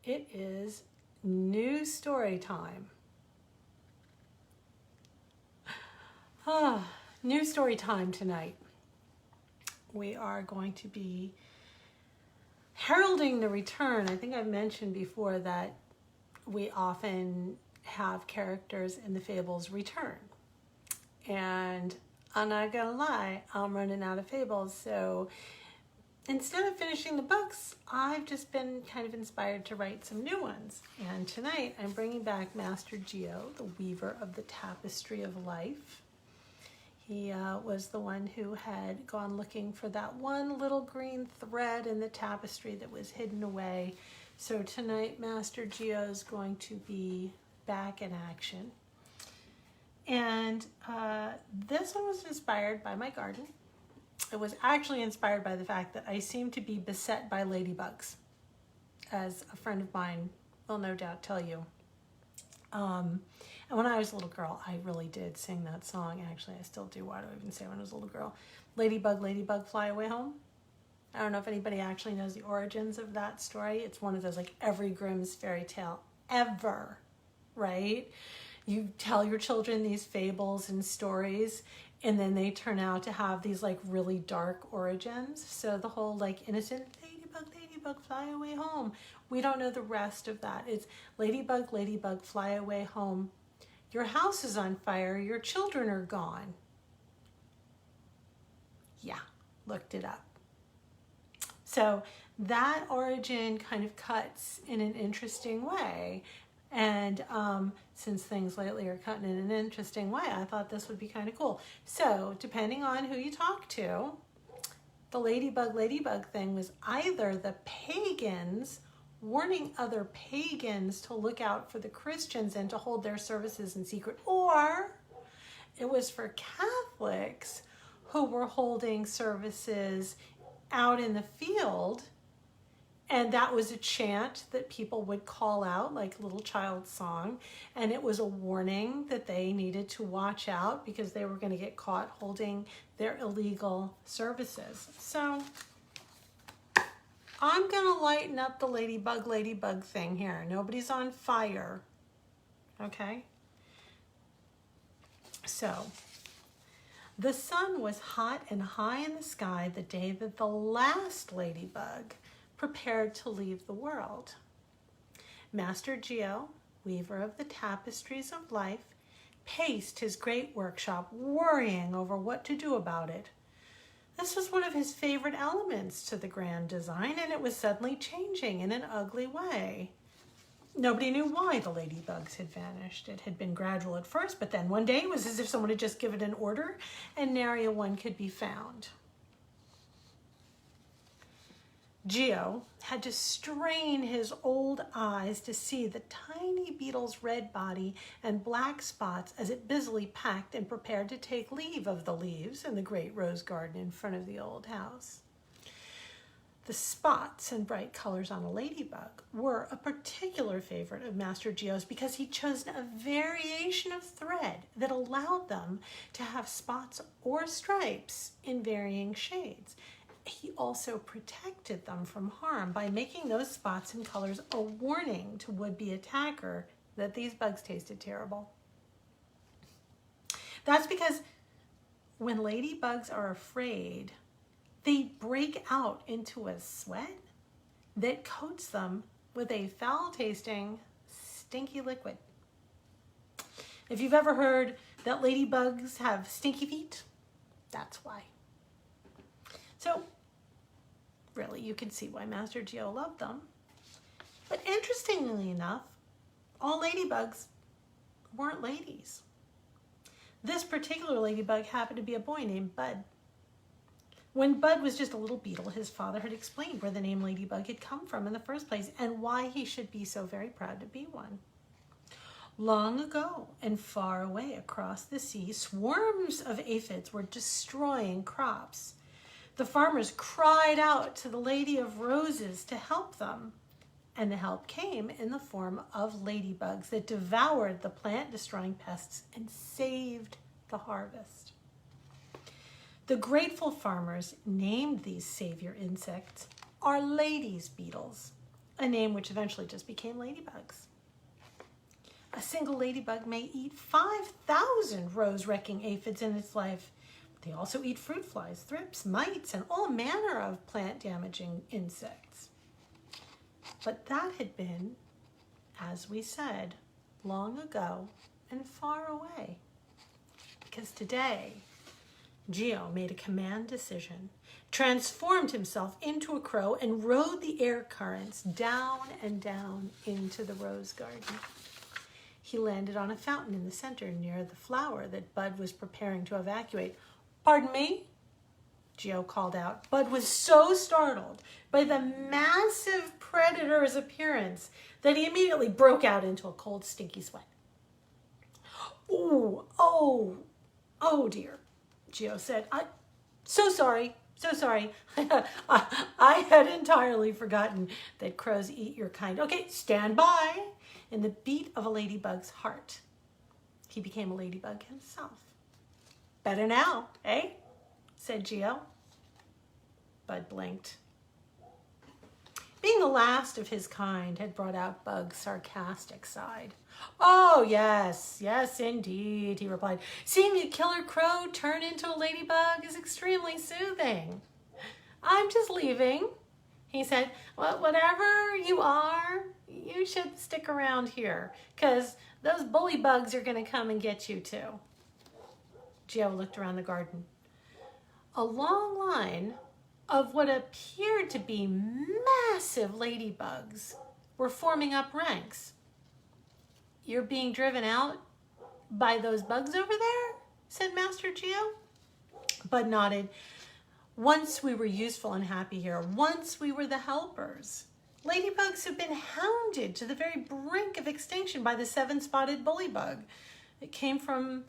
It is new story time. New story time tonight. We are going to be heralding the return. I think I've mentioned before that we often have characters in the fables return. And I'm not gonna lie, I'm running out of fables, so instead of finishing the books, I've just been kind of inspired to write some new ones. And tonight I'm bringing back Master Geo, the weaver of the tapestry of life. He was the one who had gone looking for that one little green thread in the tapestry that was hidden away. So tonight Master Geo is going to be back in action. And this one was inspired by my garden. It was actually inspired by the fact that I seem to be beset by ladybugs, as a friend of mine will no doubt tell you. And when I was a little girl, I really did sing that song. Actually, I still do. Why do I even say when I was a little girl? Ladybug, ladybug, fly away home. I don't know if anybody actually knows the origins of that story. It's one of those, like, every Grimm's fairy tale ever, right? You tell your children these fables and stories, and then they turn out to have these, like, really dark origins. So the whole, like, innocent ladybug, ladybug, fly away home. We don't know the rest of that. It's ladybug, ladybug, fly away home. Your house is on fire. Your children are gone. Yeah, looked it up. So that origin kind of cuts in an interesting way. And since things lately are cutting in an interesting way, I thought this would be kind of cool. So depending on who you talk to, the ladybug, ladybug thing was either the pagans warning other pagans to look out for the Christians and to hold their services in secret, or it was for Catholics who were holding services out in the field, and that was a chant that people would call out, like a little child's song, and it was a warning that they needed to watch out because they were going to get caught holding their illegal services. So I'm going to lighten up the ladybug, ladybug thing here. Nobody's on fire, okay? So, the sun was hot and high in the sky the day that the last ladybug prepared to leave the world. Master Geo, weaver of the tapestries of life, paced his great workshop, worrying over what to do about it. This was one of his favorite elements to the grand design, and it was suddenly changing in an ugly way. Nobody knew why the ladybugs had vanished. It had been gradual at first, but then one day it was as if someone had just given an order and nary a one could be found. Geo had to strain his old eyes to see the tiny beetle's red body and black spots as it busily packed and prepared to take leave of the leaves in the great rose garden in front of the old house. The spots and bright colors on a ladybug were a particular favorite of Master Geo's because he chose a variation of thread that allowed them to have spots or stripes in varying shades. He also protected them from harm by making those spots and colors a warning to would-be attacker that these bugs tasted terrible. That's because when ladybugs are afraid, they break out into a sweat that coats them with a foul-tasting, stinky liquid. If you've ever heard that ladybugs have stinky feet, that's why. So, really, you can see why Master Geo loved them. But interestingly enough, all ladybugs weren't ladies. This particular ladybug happened to be a boy named Bud. When Bud was just a little beetle, his father had explained where the name Ladybug had come from in the first place and why he should be so very proud to be one. Long ago and far away across the sea, swarms of aphids were destroying crops. The farmers cried out to the Lady of Roses to help them, and the help came in the form of ladybugs that devoured the plant-destroying pests and saved the harvest. The grateful farmers named these savior insects Our Lady's beetles, a name which eventually just became ladybugs. A single ladybug may eat 5,000 rose-wrecking aphids in its life. They also eat fruit flies, thrips, mites, and all manner of plant-damaging insects. But that had been, as we said, long ago and far away. Because today, Geo made a command decision, transformed himself into a crow, and rode the air currents down and down into the rose garden. He landed on a fountain in the center near the flower that Bud was preparing to evacuate. "Pardon me?" Geo called out. Bud was so startled by the massive predator's appearance that he immediately broke out into a cold, stinky sweat. "Oh, oh dear," Geo said. So sorry. I had entirely forgotten that crows eat your kind. Okay, stand by." In the beat of a ladybug's heart, he became a ladybug himself. "Better now, eh?" said Geo. Bud blinked. Being the last of his kind had brought out Bug's sarcastic side. "Oh, yes, indeed," he replied. "Seeing a killer crow turn into a ladybug is extremely soothing. I'm just leaving," he said. "Well, whatever you are, you should stick around here, because those bully bugs are going to come and get you too." Geo looked around the garden. A long line of what appeared to be massive ladybugs were forming up ranks. "You're being driven out by those bugs over there?" said Master Geo. Bud nodded. "Once we were useful and happy here. Once we were the helpers. Ladybugs have been hounded to the very brink of extinction by the seven-spotted bullybug. It came from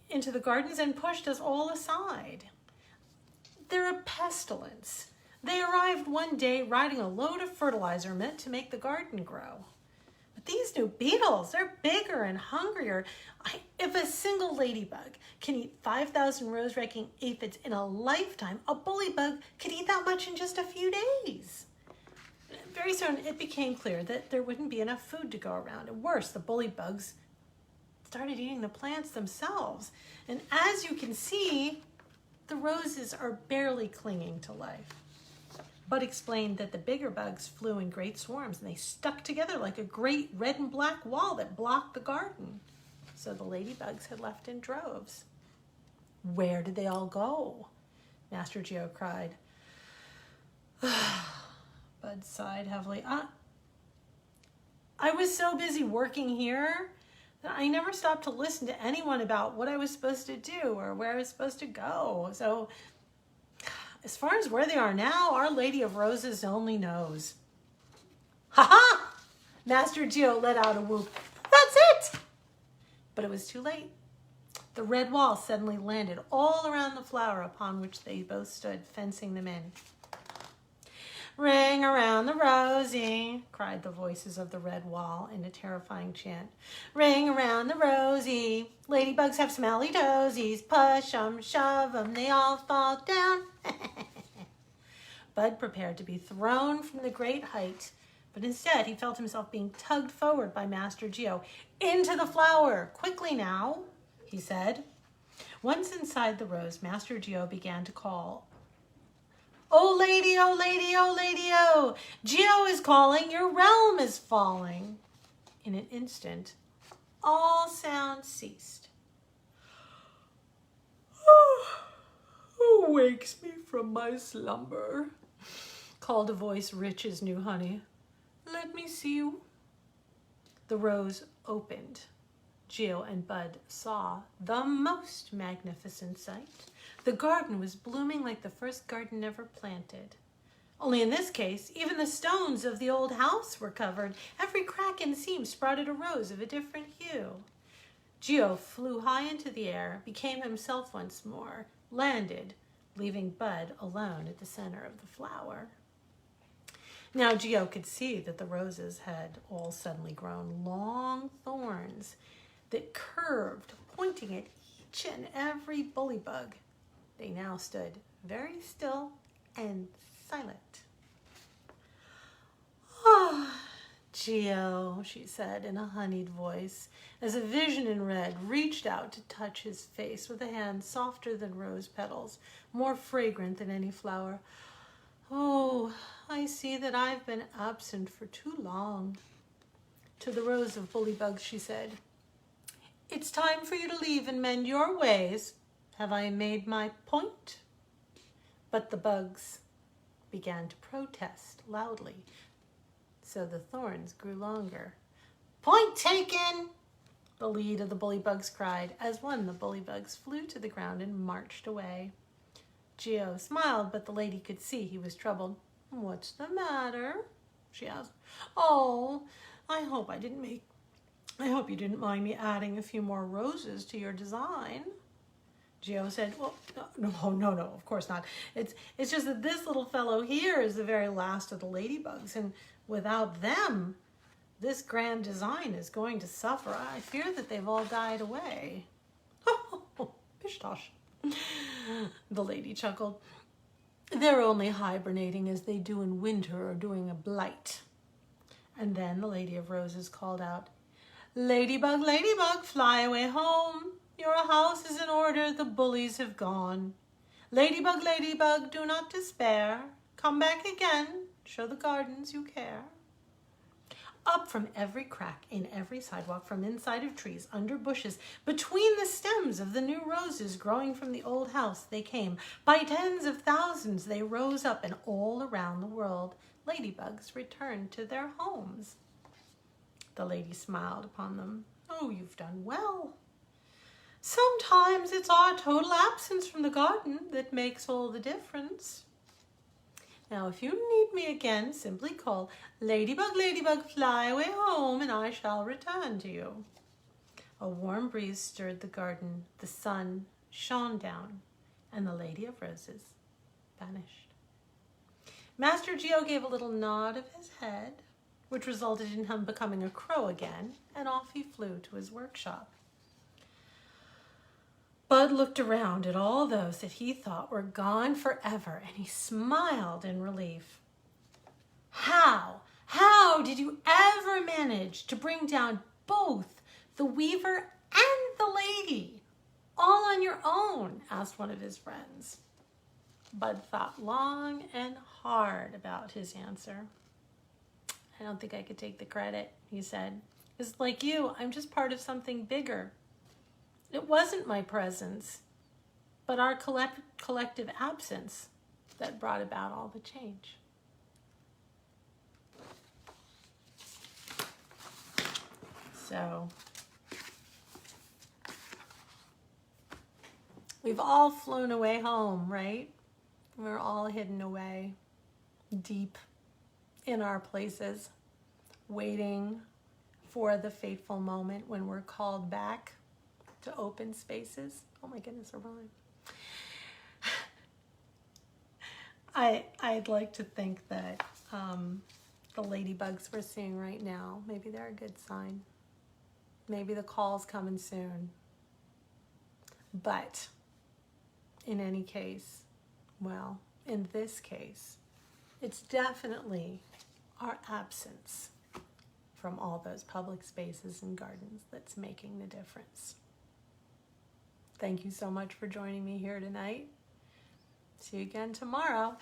into the gardens and pushed us all aside. They're a pestilence. They arrived one day riding a load of fertilizer meant to make the garden grow. But these new beetles, they're bigger and hungrier. If a single ladybug can eat 5,000 rose-wrecking aphids in a lifetime, a bullybug could eat that much in just a few days." Very soon, it became clear that there wouldn't be enough food to go around. And worse, the bullywugs started eating the plants themselves. And as you can see, the roses are barely clinging to life. Bud explained that the bigger bugs flew in great swarms, and they stuck together like a great red and black wall that blocked the garden. So the ladybugs had left in droves. "Where did they all go?" Master Geo cried. Bud sighed heavily. I was so busy working here that I never stopped to listen to anyone about what I was supposed to do or where I was supposed to go. So as far as where they are now, Our Lady of Roses only knows." "Ha-ha!" Master Geo let out a whoop. "That's it!" But it was too late. The red wall suddenly landed all around the flower upon which they both stood, fencing them in. "Ring around the rosy," cried the voices of the red wall in a terrifying chant. "Ring around the rosy. Ladybugs have smelly toesies. Push 'em, shove 'em, they all fall down." Bud prepared to be thrown from the great height, but instead he felt himself being tugged forward by Master Geo. "Into the flower, quickly now," he said. Once inside the rose, Master Geo began to call, "Oh lady, oh lady, oh lady, oh! Geo is calling, your realm is falling." In an instant, all sound ceased. "Who wakes me from my slumber?" called a voice rich as new honey. "Let me see you." The rose opened. Geo and Bud saw the most magnificent sight. The garden was blooming like the first garden ever planted. Only in this case, even the stones of the old house were covered. Every crack and seam sprouted a rose of a different hue. Geo flew high into the air, became himself once more, landed, leaving Bud alone at the center of the flower. Now Geo could see that the roses had all suddenly grown long thorns that curved, pointing at each and every bullybug. They now stood very still and silent. Geo, she said in a honeyed voice, as a vision in red reached out to touch his face with a hand softer than rose petals, more fragrant than any flower. Oh, I see that I've been absent for too long. To the rows of bullywugs, she said, it's time for you to leave and mend your ways. Have I made my point? But the bugs began to protest loudly, so the thorns grew longer. Point taken, the lead of the bullywugs cried. As one, the bullywugs flew to the ground and marched away. Geo smiled, but the lady could see he was troubled. What's the matter? She asked. Oh, I hope you didn't mind me adding a few more roses to your design. Geo said, well, no, of course not. It's just that this little fellow here is the very last of the ladybugs, and without them, this grand design is going to suffer. I fear that they've all died away. Oh, pish-tosh, the lady chuckled. They're only hibernating as they do in winter or doing a blight. And then the Lady of Roses called out, Ladybug, ladybug, fly away home. Your house is in order, the bullies have gone. Ladybug, ladybug, do not despair. Come back again, show the gardens you care. Up from every crack in every sidewalk, from inside of trees, under bushes, between the stems of the new roses growing from the old house, they came. By tens of thousands they rose up, and all around the world, ladybugs returned to their homes. The lady smiled upon them. Oh, you've done well. Sometimes it's our total absence from the garden that makes all the difference. Now, if you need me again, simply call, Ladybug, ladybug, fly away home, and I shall return to you. A warm breeze stirred the garden, the sun shone down, and the Lady of Roses vanished. Master Geo gave a little nod of his head, which resulted in him becoming a crow again, and off he flew to his workshop. Bud looked around at all those that he thought were gone forever, and he smiled in relief. How did you ever manage to bring down both the weaver and the lady, all on your own? Asked one of his friends. Bud thought long and hard about his answer. I don't think I could take the credit, he said. Because like you, I'm just part of something bigger. It wasn't my presence, but our collective absence that brought about all the change. So, we've all flown away home, right? We're all hidden away deep in our places, waiting for the fateful moment when we're called back to open spaces. Oh my goodness, a rhyme. I'd like to think that the ladybugs we're seeing right now, maybe they're a good sign. Maybe the call's coming soon. But in any case, well, in this case, it's definitely our absence from all those public spaces and gardens that's making the difference. Thank you so much for joining me here tonight. See you again tomorrow.